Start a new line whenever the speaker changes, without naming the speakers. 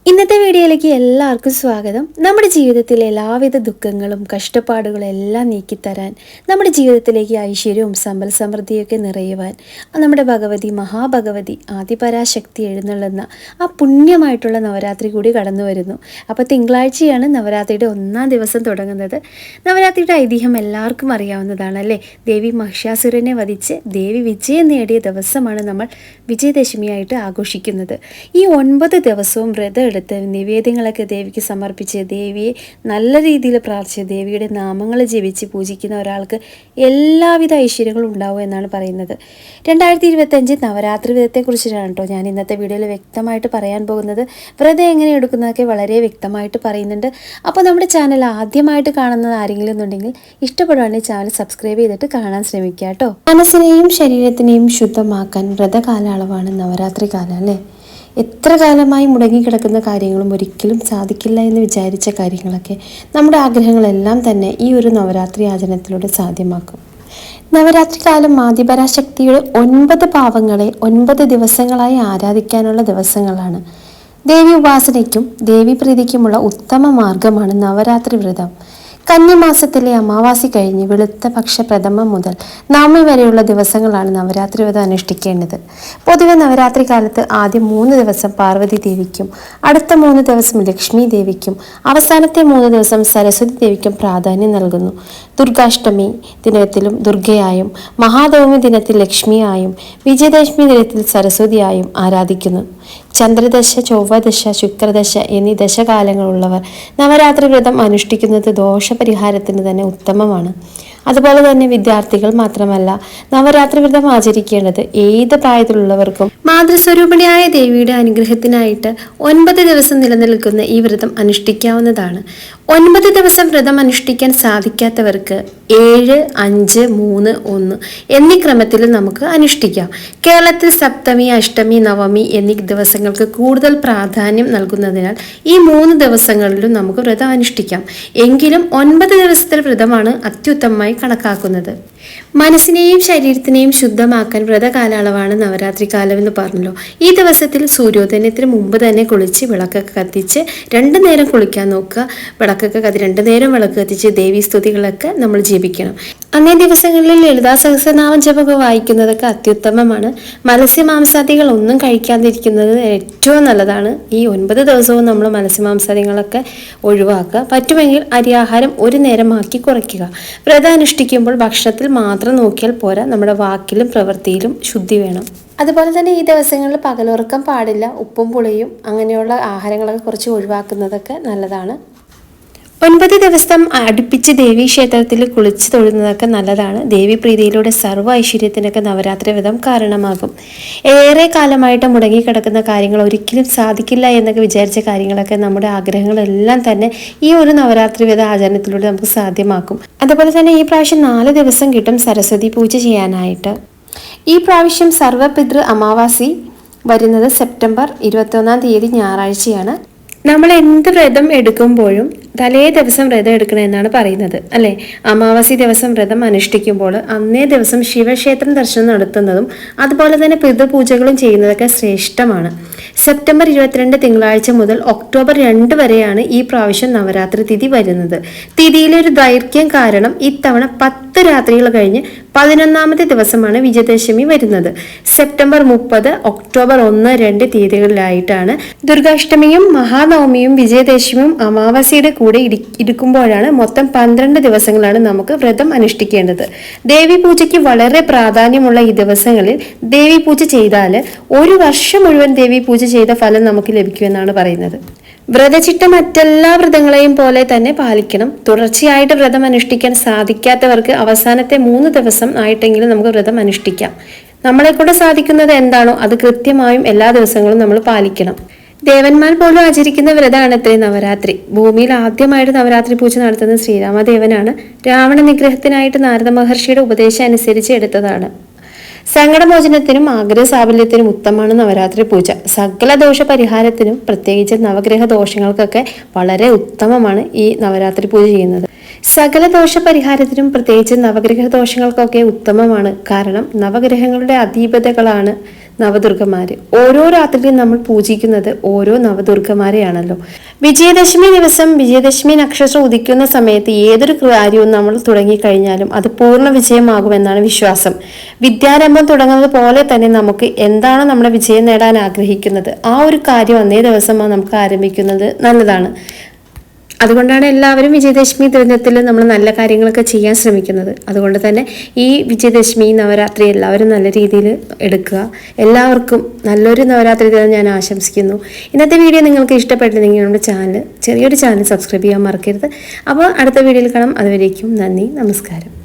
ഇന്നത്തെ വീഡിയോയിലേക്ക് എല്ലാവർക്കും സ്വാഗതം. നമ്മുടെ ജീവിതത്തിലെ എല്ലാവിധ ദുഃഖങ്ങളും കഷ്ടപ്പാടുകളും എല്ലാം നീക്കിത്തരാൻ, നമ്മുടെ ജീവിതത്തിലേക്ക് ഐശ്വര്യവും സമ്പൽ സമൃദ്ധിയൊക്കെ നിറയുവാൻ നമ്മുടെ ഭഗവതി മഹാഭഗവതി ആദിപരാശക്തി എഴുന്നള്ളുന്ന ആ പുണ്യമായിട്ടുള്ള നവരാത്രി കൂടി കടന്നു വരുന്നു. അപ്പോൾ തിങ്കളാഴ്ചയാണ് നവരാത്രിയുടെ 1-ാം ദിവസം തുടങ്ങുന്നത്. നവരാത്രിയുടെ ഐതിഹ്യം എല്ലാവർക്കും അറിയാവുന്നതാണ് അല്ലേ? ദേവി മഹിഷാസുരനെ വധിച്ച് ദേവി വിജയം നേടിയ ദിവസമാണ് നമ്മൾ വിജയദശമിയായിട്ട് ആഘോഷിക്കുന്നത്. ഈ 9 ദിവസവും വ്രതം എടുത്ത് നിവേദ്യങ്ങളൊക്കെ ദേവിക്ക് സമർപ്പിച്ച് ദേവിയെ നല്ല രീതിയിൽ പ്രാർത്ഥിച്ച് ദേവിയുടെ നാമങ്ങൾ ജപിച്ച് പൂജിക്കുന്ന ഒരാൾക്ക് എല്ലാവിധ ഐശ്വര്യങ്ങളും ഉണ്ടാവും എന്നാണ് പറയുന്നത്. 2025 നവരാത്രി വ്രതത്തെക്കുറിച്ചിട്ടാണ് കേട്ടോ ഞാൻ ഇന്നത്തെ വീഡിയോയിൽ വ്യക്തമായിട്ട് പറയാൻ പോകുന്നത്. വ്രതം എങ്ങനെ എടുക്കുന്നതൊക്കെ വളരെ വ്യക്തമായിട്ട് പറയുന്നുണ്ട്. അപ്പോൾ നമ്മുടെ ചാനൽ ആദ്യമായിട്ട് കാണുന്നത് ആരെങ്കിലും എന്നുണ്ടെങ്കിൽ ഇഷ്ടപ്പെടുവാണെങ്കിൽ ചാനൽ സബ്സ്ക്രൈബ് ചെയ്തിട്ട് കാണാൻ ശ്രമിക്കുക കേട്ടോ. മനസ്സിനെയും ശരീരത്തിനെയും ശുദ്ധമാക്കാൻ വ്രതകാലയളവാണ് നവരാത്രി കാലം അല്ലേ? എത്ര കാലമായി മുടങ്ങിക്കിടക്കുന്ന കാര്യങ്ങളും ഒരിക്കലും സാധിക്കില്ല എന്ന് വിചാരിച്ച കാര്യങ്ങളൊക്കെ നമ്മുടെ ആഗ്രഹങ്ങളെല്ലാം തന്നെ ഈ ഒരു നവരാത്രി ആചരണത്തിലൂടെ സാധ്യമാക്കും. നവരാത്രി കാലം ആദിപരാശക്തിയുടെ 9 പാവങ്ങളെ 9 ദിവസങ്ങളായി ആരാധിക്കാനുള്ള ദിവസങ്ങളാണ്. ദേവി ഉപാസനയ്ക്കും ദേവീപ്രീതിക്കുമുള്ള ഉത്തമ മാർഗമാണ് നവരാത്രി വ്രതം. കന്നിമാസത്തിലെ അമാവാസി കഴിഞ്ഞ് വെളുത്ത പക്ഷ പ്രഥമം മുതൽ നവമി വരെയുള്ള ദിവസങ്ങളാണ് നവരാത്രി വ്രതം അനുഷ്ഠിക്കേണ്ടത്. പൊതുവെ നവരാത്രി കാലത്ത് ആദ്യം 3 ദിവസം പാർവതി ദേവിക്കും, അടുത്ത 3 ദിവസം ലക്ഷ്മി ദേവിക്കും, അവസാനത്തെ 3 ദിവസം സരസ്വതി ദേവിക്കും പ്രാധാന്യം നൽകുന്നു. ദുർഗാഷ്ടമി ദിനത്തിലും ദുർഗയായും, മഹാനവമി ദിനത്തിൽ ലക്ഷ്മിയായും, വിജയദശമി ദിനത്തിൽ സരസ്വതിയായും ആരാധിക്കുന്നു. ചന്ദ്രദശ, ചൊവ്വദശ, ശുക്രദശ എന്നീ ദശകാലങ്ങളുള്ളവർ നവരാത്രി വ്രതം അനുഷ്ഠിക്കുന്നത് ദോഷപരിഹാരത്തിന് തന്നെ ഉത്തമമാണ്. അതുപോലെ തന്നെ വിദ്യാർത്ഥികൾ മാത്രമല്ല, നവരാത്രി വ്രതം ആചരിക്കേണ്ടത് ഏത് പ്രായത്തിലുള്ളവർക്കും. മാതൃസ്വരൂപിണിയായ ദേവിയുടെ അനുഗ്രഹത്തിനായിട്ട് 9 ദിവസം നിലനിൽക്കുന്ന ഈ വ്രതം അനുഷ്ഠിക്കാവുന്നതാണ്. 9 ദിവസം വ്രതം അനുഷ്ഠിക്കാൻ സാധിക്കാത്തവർക്ക് 7, 5, 3, 1 എന്നീ ക്രമത്തിൽ നമുക്ക് അനുഷ്ഠിക്കാം. കേരളത്തിൽ സപ്തമി, അഷ്ടമി, നവമി എന്നീ ദിവസങ്ങൾക്ക് കൂടുതൽ പ്രാധാന്യം നൽകുന്നതിനാൽ ഈ 3 ദിവസങ്ങളിലും നമുക്ക് വ്രതം അനുഷ്ഠിക്കാം. എങ്കിലും 9 ദിവസത്തെ വ്രതമാണ് അത്യുത്തമമായി കണക്കാക്കുന്നത്. മനസ്സിനെയും ശരീരത്തിനെയും ശുദ്ധമാക്കാൻ വ്രതകാലയളവാണ് നവരാത്രി കാലം എന്ന് പറഞ്ഞല്ലോ. ഈ ദിവസത്തിൽ സൂര്യോദയത്തിന് മുമ്പ് തന്നെ കുളിച്ച് വിളക്കൊക്കെ കത്തിച്ച് 2 നേരം കുളിക്കാൻ നോക്കുക. വിളക്കൊക്കെ 2 നേരം വിളക്ക് കത്തിച്ച് ദേവീ സ്തുതികളൊക്കെ നമ്മൾ ജപിക്കണം. അന്നേ ദിവസങ്ങളിൽ ലളിതാ സഹസ്രനാമം ജപമൊക്കെ വായിക്കുന്നതൊക്കെ അത്യുത്തമമാണ്. മത്സ്യമാംസാദികൾ ഒന്നും കഴിക്കാതിരിക്കുന്നത് ഏറ്റവും നല്ലതാണ്. ഈ 9 ദിവസവും നമ്മൾ മത്സ്യമാംസാദികളൊക്കെ ഒഴിവാക്കുക. പറ്റുമെങ്കിൽ അരിയാഹാരം 1 നേരമാക്കി കുറയ്ക്കുക. വ്രതം അനുഷ്ഠിക്കുമ്പോൾ ഭക്ഷണത്തിൽ മാത്രം നോക്കിയാൽ പോരാ, നമ്മുടെ വാക്കിലും പ്രവൃത്തിയിലും ശുദ്ധി വേണം. അതുപോലെ തന്നെ ഈ ദിവസങ്ങളിൽ പകലുറക്കം പാടില്ല. ഉപ്പും പുളിയും അങ്ങനെയുള്ള ആഹാരങ്ങളൊക്കെ കുറച്ച് ഒഴിവാക്കുന്നതൊക്കെ നല്ലതാണ്. 9 ദിവസം അടുപ്പിച്ച് ദേവീ ക്ഷേത്രത്തിൽ കുളിച്ച് തൊഴുന്നതൊക്കെ നല്ലതാണ്. ദേവീപ്രീതിയിലൂടെ സർവ്വ ഐശ്വര്യത്തിനൊക്കെ നവരാത്രി വ്രതം കാരണമാകും. ഏറെ കാലമായിട്ട് മുടങ്ങിക്കിടക്കുന്ന കാര്യങ്ങൾ ഒരിക്കലും സാധിക്കില്ല എന്നൊക്കെ വിചാരിച്ച കാര്യങ്ങളൊക്കെ നമ്മുടെ ആഗ്രഹങ്ങളെല്ലാം തന്നെ ഈ ഒരു നവരാത്രി വ്രത ആചരണത്തിലൂടെ നമുക്ക് സാധ്യമാക്കും. അതുപോലെ തന്നെ ഈ പ്രാവശ്യം 4 ദിവസം കിട്ടും സരസ്വതി പൂജ ചെയ്യാനായിട്ട്. ഈ പ്രാവശ്യം സർവ്വപിതൃ അമാവാസി വരുന്നത് സെപ്റ്റംബർ 21-ാം തീയതി ഞായറാഴ്ചയാണ്. നമ്മൾ എന്ത് വ്രതം എടുക്കുമ്പോഴും തലേ ദിവസം വ്രതം എടുക്കണമെന്നാണ് പറയുന്നത് അല്ലേ? അമാവാസി ദിവസം വ്രതം അനുഷ്ഠിക്കുമ്പോൾ അന്നേ ദിവസം ശിവക്ഷേത്രം ദർശനം നടത്തുന്നതും അതുപോലെ തന്നെ പിതൃപൂജകളും ചെയ്യുന്നതൊക്കെ ശ്രേഷ്ഠമാണ്. സെപ്റ്റംബർ 22 തിങ്കളാഴ്ച മുതൽ ഒക്ടോബർ 2 വരെയാണ് ഈ പ്രാവശ്യം നവരാത്രി തിഥി വരുന്നത്. തിഥിയിലെ ഒരു ദൈർഘ്യം കാരണം ഇത്തവണ 10 രാത്രികൾ കഴിഞ്ഞ് 11ാമത്തെ ദിവസമാണ് വിജയദശമി വരുന്നത്. സെപ്റ്റംബർ 30, ഒക്ടോബർ 1, 2 തീയതികളിലായിട്ടാണ് ദുർഗാഷ്ടമിയും മഹാനവമിയും വിജയദശമിയും അമാവാസിയുടെ കൂടെ ഇരിക്കുമ്പോഴാണ് മൊത്തം 12 ദിവസങ്ങളാണ് നമുക്ക് വ്രതം അനുഷ്ഠിക്കേണ്ടത്. ദേവി പൂജയ്ക്ക് വളരെ പ്രാധാന്യമുള്ള ഈ ദിവസങ്ങളിൽ ദേവി പൂജ ചെയ്താൽ 1 വർഷം മുഴുവൻ ദേവി പൂജ ചെയ്ത ഫലം നമുക്ക് ലഭിക്കുമെന്നാണ് പറയുന്നത്. വ്രതചിട്ട മറ്റെല്ലാ വ്രതങ്ങളെയും പോലെ തന്നെ പാലിക്കണം. തുടർച്ചയായിട്ട് വ്രതം അനുഷ്ഠിക്കാൻ സാധിക്കാത്തവർക്ക് അവസാനത്തെ 3 ദിവസം ആയിട്ടെങ്കിലും നമുക്ക് വ്രതം അനുഷ്ഠിക്കാം. നമ്മളെ കൊണ്ട് സാധിക്കുന്നത് എന്താണോ അത് കൃത്യമായും എല്ലാ ദിവസങ്ങളും നമ്മൾ പാലിക്കണം. ദേവന്മാർ പോലും ആചരിക്കുന്ന വ്രതമാണ് ഇത്രയും നവരാത്രി. ഭൂമിയിൽ ആദ്യമായിട്ട് നവരാത്രി പൂജ നടത്തുന്നത് ശ്രീരാമദേവനാണ്. രാവണ നിഗ്രഹത്തിനായിട്ട് നാരദ മഹർഷിയുടെ ഉപദേശം അനുസരിച്ച് എടുത്തതാണ്. സങ്കടമോചനത്തിനും ആഗ്രഹ സാഫല്യത്തിനും ഉത്തമമാണ് നവരാത്രി പൂജ. സകല ദോഷ പരിഹാരത്തിനും പ്രത്യേകിച്ച് നവഗ്രഹ ദോഷങ്ങൾക്കൊക്കെ വളരെ ഉത്തമമാണ് ഈ നവരാത്രി പൂജ ചെയ്യുന്നത്. സകല ദോഷ പരിഹാരത്തിനും പ്രത്യേകിച്ച് നവഗ്രഹ ദോഷങ്ങൾക്കൊക്കെ ഉത്തമമാണ്. കാരണം നവഗ്രഹങ്ങളുടെ അധീപതകളാണ് നവദുർഗമാർ. ഓരോ രാത്രിയിലും നമ്മൾ പൂജിക്കുന്നത് ഓരോ നവദുർഗമാരെയാണല്ലോ. വിജയദശമി ദിവസം വിജയദശമി നക്ഷത്രം ഉദിക്കുന്ന സമയത്ത് ഏതൊരു കാര്യവും നമ്മൾ തുടങ്ങിക്കഴിഞ്ഞാലും അത് പൂർണ്ണ വിജയമാകുമെന്നാണ് വിശ്വാസം. വിദ്യാരംഭം തുടങ്ങുന്നത് പോലെ തന്നെ നമുക്ക് എന്താണോ നമ്മുടെ വിജയം നേടാൻ ആഗ്രഹിക്കുന്നത് ആ ഒരു കാര്യം അന്നേ ദിവസം നമുക്ക് ആരംഭിക്കുന്നത് നല്ലതാണ്. അതുകൊണ്ടാണ് എല്ലാവരും വിജയദശമി ദിനത്തിൽ നമ്മൾ നല്ല കാര്യങ്ങളൊക്കെ ചെയ്യാൻ ശ്രമിക്കുന്നത്. അതുകൊണ്ട് തന്നെ ഈ വിജയദശമി നവരാത്രി എല്ലാവരും നല്ല രീതിയിൽ എടുക്കുക. എല്ലാവർക്കും നല്ലൊരു നവരാത്രി ദിനം ഞാൻ ആശംസിക്കുന്നു. ഇന്നത്തെ വീഡിയോ നിങ്ങൾക്ക് ഇഷ്ടപ്പെട്ടില്ലെങ്കിൽ നമ്മുടെ ചാനൽ ചെറിയൊരു ചാനൽ സബ്സ്ക്രൈബ് ചെയ്യാൻ മറക്കരുത്. അപ്പോൾ അടുത്ത വീഡിയോയിൽ കാണാം. അതുവരേക്കും നന്ദി, നമസ്കാരം.